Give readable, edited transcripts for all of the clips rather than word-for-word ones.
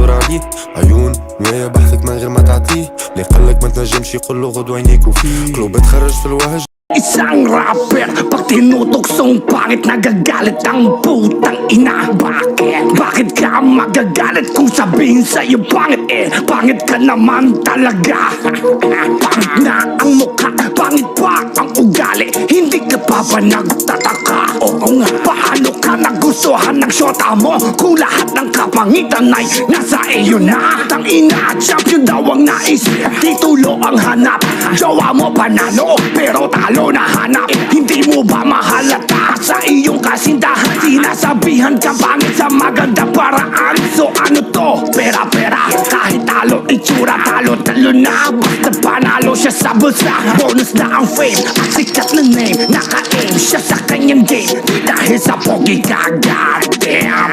نظرة عليه عيون نوايا بحثك من غير ما تعطيه اللي قالك ما تنجمش يقولو غدوة عينيك وفيه قلوب تخرج في الوهج. Isang rapper, pag tinutuksong pangit nagagalit ang putang ina. Bakit? Bakit ka magagalit kung sabihin sa'yo pangit pangit ka naman talaga. Pangit na ang mukha, pangit pa ang ugali. Hindi ka pa ba nagtataka? Oo nga, paano ka nagustuhan ng syota mo kung lahat ng kapangitan ay nasa iyo na? Tang ina, champion daw ang nais, titulo ang hanap. Jowa mo panalo, pero talo na hanap. Hindi mo ba mahalata sa iyong kasintahan? Sinasabihan ka pangit sa maganda paraan. So ano to? Pera kahit talo itsura, talo na. Basta panalo siya sa bulsa, bonus na ang fame at sikat na name. Naka-aim siya sa kanyang game dahil sa pogi kagad.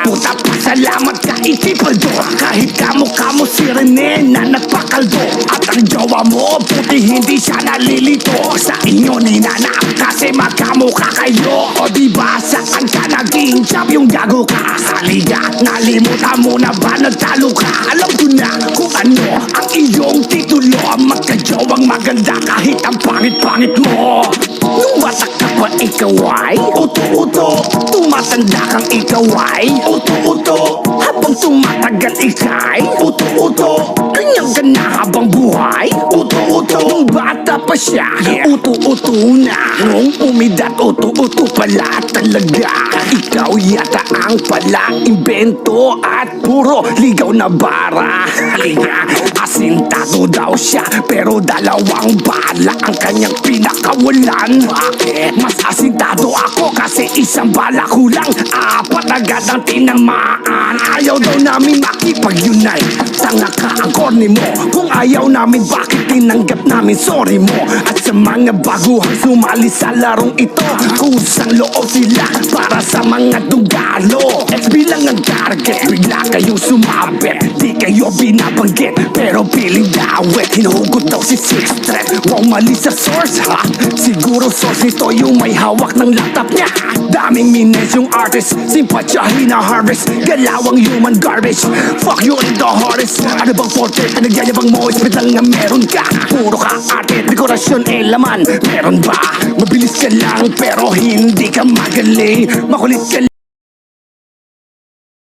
Puta pasalamat ka itipaldo, kahit kamukha mo si Rene na nagpakaldo. At ang jowa mo puti hindi siya nalilito sa inyo ni Nana kasi magkamukha kayo. O diba saan ka naging champion, gago ka sa liga? Nalimutan mo na ba nagtalo ka? Alam ko na kung ano ang iyong titulo. Magka-jowang maganda kahit ang pangit-pangit mo. Nung bata ka pa ikaw ay uto-uto, tumatanda kang ikaw ay uto-uto. Habang tumatagal ikay uto-uto, ganyan ka na habang buhay uto-uto. Nung bata pa siya, uto-uto na. Nung umidad, uto-uto pala talaga. Ikaw yata ang pala imbento at puro ligaw na bara. Asintado daw siya pero dalawang bala ang kanyang pinakawalan. Bakit? Mas asintado ako kasi isang bala kulang, apat agad ang tinamaan. Ayaw daw namin makipag-unite, tanga ka ang corny mo. Kung ayaw namin bakit tinanggap namin sorry mo? At sa mga baguhang sumali sa larong ito, kusang loob sila para sa mga dugalo. At bilang ang target, bigla kayong sumabit. Di kayo binabanggit pero piling dawit. Hinuhugot daw si Six Threat, wow mali sa source ha. Siguro source nito yung may hawak ng laptop niya. Daming minutes yung artist, simpatyahin na harvest. Galawang human garbage, fuck you in the hardest. Ano bang forte, pinagyayabang mo, ispit lang nga meron ka. Puro ka arte, dekorasyon laman, meron ba? Mabilis ka lang pero hindi ka magaling. Makulit ka lang.